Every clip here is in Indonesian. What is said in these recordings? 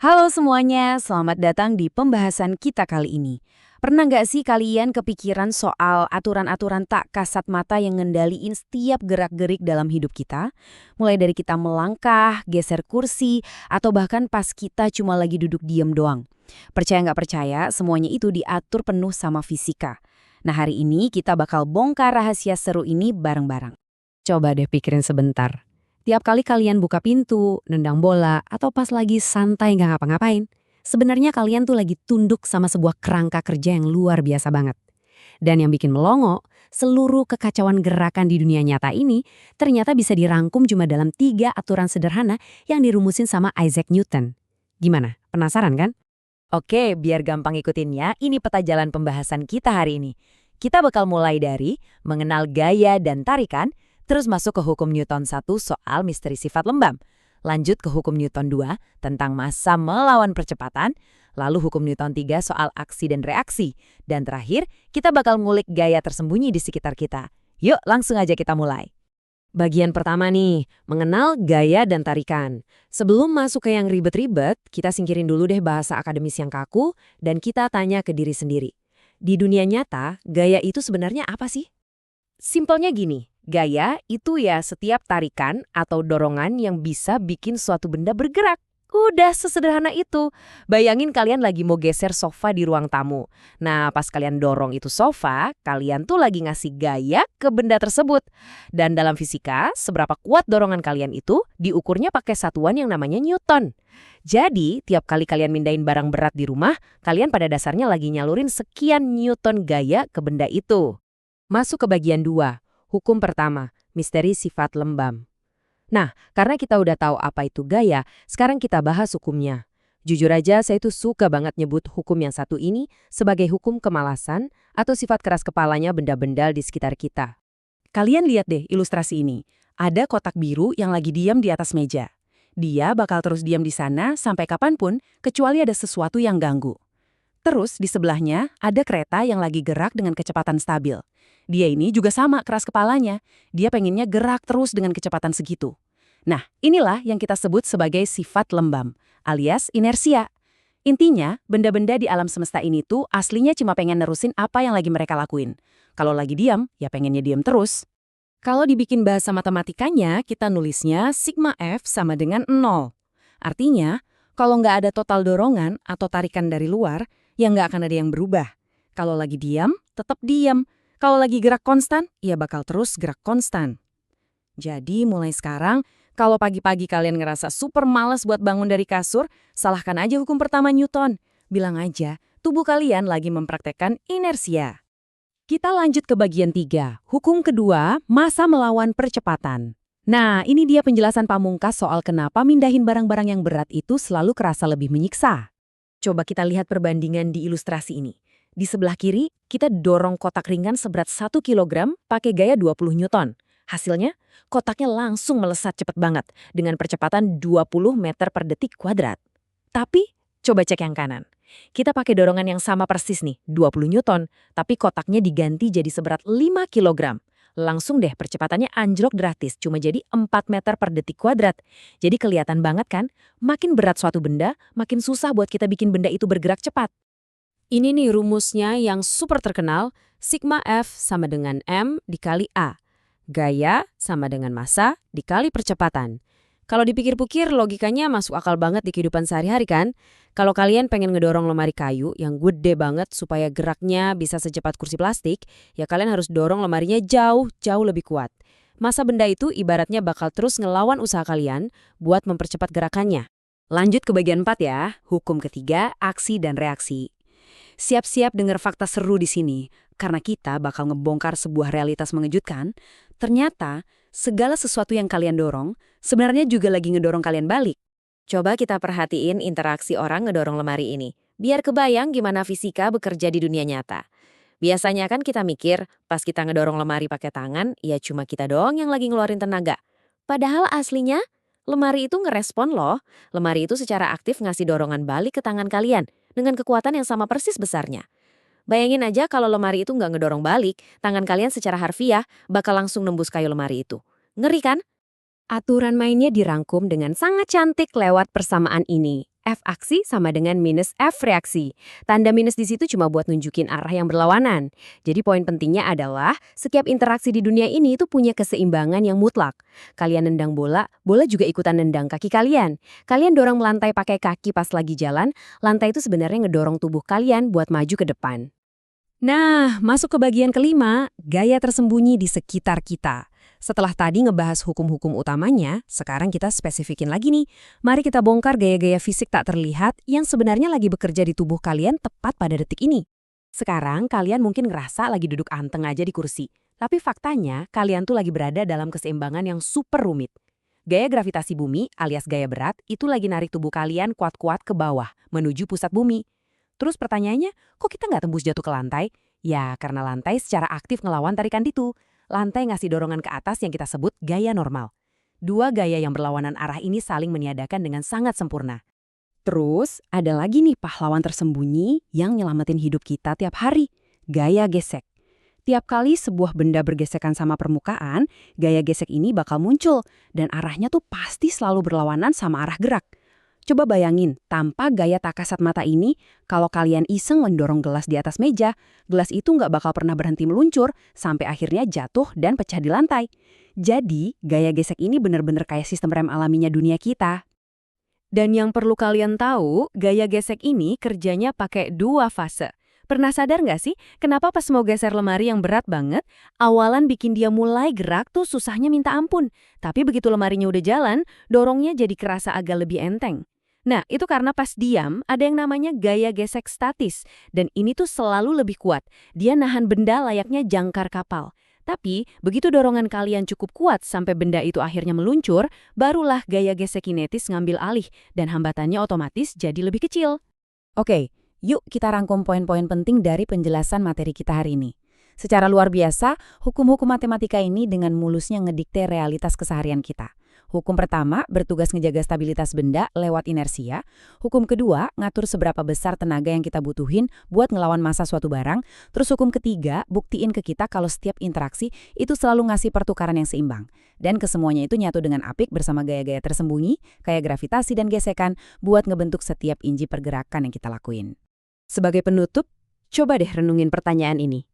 Halo semuanya, selamat datang di pembahasan kita kali ini. Pernah nggak sih kalian kepikiran soal aturan-aturan tak kasat mata yang ngendaliin setiap gerak-gerik dalam hidup kita? Mulai dari kita melangkah, geser kursi, atau bahkan pas kita cuma lagi duduk diem doang. Percaya nggak percaya, semuanya itu diatur penuh sama fisika. Nah hari ini kita bakal bongkar rahasia seru ini bareng-barang. Coba deh pikirin sebentar. Tiap kali kalian buka pintu, nendang bola, atau pas lagi santai nggak ngapa-ngapain, sebenarnya kalian tuh lagi tunduk sama sebuah kerangka kerja yang luar biasa banget. Dan yang bikin melongo, seluruh kekacauan gerakan di dunia nyata ini ternyata bisa dirangkum cuma dalam 3 aturan sederhana yang dirumusin sama Isaac Newton. Gimana? Penasaran kan? Oke, biar gampang ikutinnya, ini peta jalan pembahasan kita hari ini. Kita bakal mulai dari mengenal gaya dan tarikan, terus masuk ke hukum Newton 1 soal misteri sifat lembam. Lanjut ke hukum Newton 2 tentang massa melawan percepatan, lalu hukum Newton 3 soal aksi dan reaksi. Dan terakhir, kita bakal ngulik gaya tersembunyi di sekitar kita. Yuk, langsung aja kita mulai. Bagian pertama nih, mengenal gaya dan tarikan. Sebelum masuk ke yang ribet-ribet, kita singkirin dulu deh bahasa akademis yang kaku, dan kita tanya ke diri sendiri. Di dunia nyata, gaya itu sebenarnya apa sih? Simpelnya gini, gaya itu ya setiap tarikan atau dorongan yang bisa bikin suatu benda bergerak. Udah sesederhana itu. Bayangin kalian lagi mau geser sofa di ruang tamu. Nah, pas kalian dorong itu sofa, kalian tuh lagi ngasih gaya ke benda tersebut. Dan dalam fisika, seberapa kuat dorongan kalian itu diukurnya pakai satuan yang namanya Newton. Jadi, tiap kali kalian mindahin barang berat di rumah, kalian pada dasarnya lagi nyalurin sekian Newton gaya ke benda itu. Masuk ke bagian 2, hukum pertama, misteri sifat lembam. Nah, karena kita udah tahu apa itu gaya, sekarang kita bahas hukumnya. Jujur aja, saya tuh suka banget nyebut hukum yang satu ini sebagai hukum kemalasan atau sifat keras kepalanya benda-benda di sekitar kita. Kalian lihat deh ilustrasi ini. Ada kotak biru yang lagi diam di atas meja. Dia bakal terus diam di sana sampai kapanpun, kecuali ada sesuatu yang ganggu. Terus di sebelahnya ada kereta yang lagi gerak dengan kecepatan stabil. Dia ini juga sama keras kepalanya. Dia pengennya gerak terus dengan kecepatan segitu. Nah, inilah yang kita sebut sebagai sifat lembam, alias inersia. Intinya, benda-benda di alam semesta ini tuh aslinya cuma pengen nerusin apa yang lagi mereka lakuin. Kalau lagi diam, ya pengennya diam terus. Kalau dibikin bahasa matematikanya, kita nulisnya sigma F sama dengan 0. Artinya, kalau nggak ada total dorongan atau tarikan dari luar, ya nggak akan ada yang berubah. Kalau lagi diam, tetap diam. Kalau lagi gerak konstan, ya bakal terus gerak konstan. Jadi mulai sekarang, kalau pagi-pagi kalian ngerasa super males buat bangun dari kasur, salahkan aja hukum pertama Newton. Bilang aja, tubuh kalian lagi mempraktekkan inersia. Kita lanjut ke bagian 3, hukum kedua, massa melawan percepatan. Nah, ini dia penjelasan pamungkas soal kenapa mindahin barang-barang yang berat itu selalu kerasa lebih menyiksa. Coba kita lihat perbandingan di ilustrasi ini. Di sebelah kiri, kita dorong kotak ringan seberat 1 kilogram pakai gaya 20 Newton. Hasilnya, kotaknya langsung melesat cepat banget dengan percepatan 20 meter per detik kuadrat. Tapi, coba cek yang kanan. Kita pakai dorongan yang sama persis nih, 20 Newton, tapi kotaknya diganti jadi seberat 5 kilogram. Langsung deh percepatannya anjlok drastis, cuma jadi 4 meter per detik kuadrat. Jadi kelihatan banget kan, makin berat suatu benda, makin susah buat kita bikin benda itu bergerak cepat. Ini nih rumusnya yang super terkenal, sigma F sama dengan M dikali A. Gaya sama dengan massa dikali percepatan. Kalau dipikir-pikir logikanya masuk akal banget di kehidupan sehari-hari kan? Kalau kalian pengen ngedorong lemari kayu yang gede banget supaya geraknya bisa secepat kursi plastik, ya kalian harus dorong lemarinya jauh lebih kuat. Massa benda itu ibaratnya bakal terus ngelawan usaha kalian buat mempercepat gerakannya. Lanjut ke bagian 4 ya, hukum ketiga, aksi dan reaksi. Siap-siap dengar fakta seru di sini, karena kita bakal ngebongkar sebuah realitas mengejutkan. Ternyata, segala sesuatu yang kalian dorong, sebenarnya juga lagi ngedorong kalian balik. Coba kita perhatiin interaksi orang ngedorong lemari ini, biar kebayang gimana fisika bekerja di dunia nyata. Biasanya kan kita mikir, pas kita ngedorong lemari pakai tangan, ya cuma kita doang yang lagi ngeluarin tenaga. Padahal aslinya, lemari itu ngerespon loh. Lemari itu secara aktif ngasih dorongan balik ke tangan kalian, dengan kekuatan yang sama persis besarnya. Bayangin aja kalau lemari itu nggak ngedorong balik, tangan kalian secara harfiah bakal langsung nembus kayu lemari itu. Ngeri kan? Aturan mainnya dirangkum dengan sangat cantik lewat persamaan ini. F aksi sama dengan minus F reaksi. Tanda minus di situ cuma buat nunjukin arah yang berlawanan. Jadi poin pentingnya adalah setiap interaksi di dunia ini itu punya keseimbangan yang mutlak. Kalian nendang bola, bola juga ikutan nendang kaki kalian. Kalian dorong lantai pakai kaki pas lagi jalan, lantai itu sebenarnya ngedorong tubuh kalian buat maju ke depan. Nah, masuk ke bagian kelima, gaya tersembunyi di sekitar kita. Setelah tadi ngebahas hukum-hukum utamanya, sekarang kita spesifikin lagi nih. Mari kita bongkar gaya-gaya fisik tak terlihat yang sebenarnya lagi bekerja di tubuh kalian tepat pada detik ini. Sekarang kalian mungkin ngerasa lagi duduk anteng aja di kursi. Tapi faktanya, kalian tuh lagi berada dalam keseimbangan yang super rumit. Gaya gravitasi bumi alias gaya berat itu lagi narik tubuh kalian kuat-kuat ke bawah, menuju pusat bumi. Terus pertanyaannya, kok kita nggak tembus jatuh ke lantai? Ya, karena lantai secara aktif ngelawan tarikan itu. Lantai ngasih dorongan ke atas yang kita sebut gaya normal. Dua gaya yang berlawanan arah ini saling meniadakan dengan sangat sempurna. Terus, ada lagi nih pahlawan tersembunyi yang nyelamatin hidup kita tiap hari. Gaya gesek. Tiap kali sebuah benda bergesekan sama permukaan, gaya gesek ini bakal muncul. Dan arahnya tuh pasti selalu berlawanan sama arah gerak. Coba bayangin, tanpa gaya tak kasat mata ini, kalau kalian iseng mendorong gelas di atas meja, gelas itu nggak bakal pernah berhenti meluncur sampai akhirnya jatuh dan pecah di lantai. Jadi, gaya gesek ini benar-benar kayak sistem rem alaminya dunia kita. Dan yang perlu kalian tahu, gaya gesek ini kerjanya pakai dua fase. Pernah sadar nggak sih, kenapa pas mau geser lemari yang berat banget, awalan bikin dia mulai gerak tuh susahnya minta ampun. Tapi begitu lemarinya udah jalan, dorongnya jadi kerasa agak lebih enteng. Nah, itu karena pas diam, ada yang namanya gaya gesek statis. Dan ini tuh selalu lebih kuat. Dia nahan benda layaknya jangkar kapal. Tapi, begitu dorongan kalian cukup kuat sampai benda itu akhirnya meluncur, barulah gaya gesek kinetis ngambil alih dan hambatannya otomatis jadi lebih kecil. Oke, yuk kita rangkum poin-poin penting dari penjelasan materi kita hari ini. Secara luar biasa, hukum-hukum matematika ini dengan mulusnya ngedikte realitas keseharian kita. Hukum pertama, bertugas ngejaga stabilitas benda lewat inersia. Hukum kedua, ngatur seberapa besar tenaga yang kita butuhin buat ngelawan massa suatu barang. Terus hukum ketiga, buktiin ke kita kalau setiap interaksi itu selalu ngasih pertukaran yang seimbang. Dan kesemuanya itu nyatu dengan apik bersama gaya-gaya tersembunyi, kayak gravitasi dan gesekan, buat ngebentuk setiap inci pergerakan yang kita lakuin. Sebagai penutup, coba deh renungin pertanyaan ini.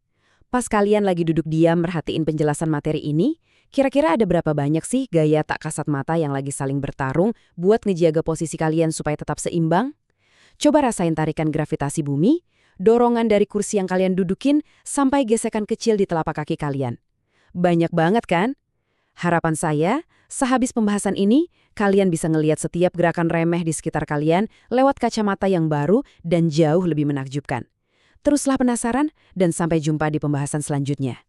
Pas kalian lagi duduk diam merhatiin penjelasan materi ini, kira-kira ada berapa banyak sih gaya tak kasat mata yang lagi saling bertarung buat ngejaga posisi kalian supaya tetap seimbang? Coba rasain tarikan gravitasi bumi, dorongan dari kursi yang kalian dudukin, sampai gesekan kecil di telapak kaki kalian. Banyak banget kan? Harapan saya, sehabis pembahasan ini, kalian bisa ngelihat setiap gerakan remeh di sekitar kalian lewat kacamata yang baru dan jauh lebih menakjubkan. Teruslah penasaran dan sampai jumpa di pembahasan selanjutnya.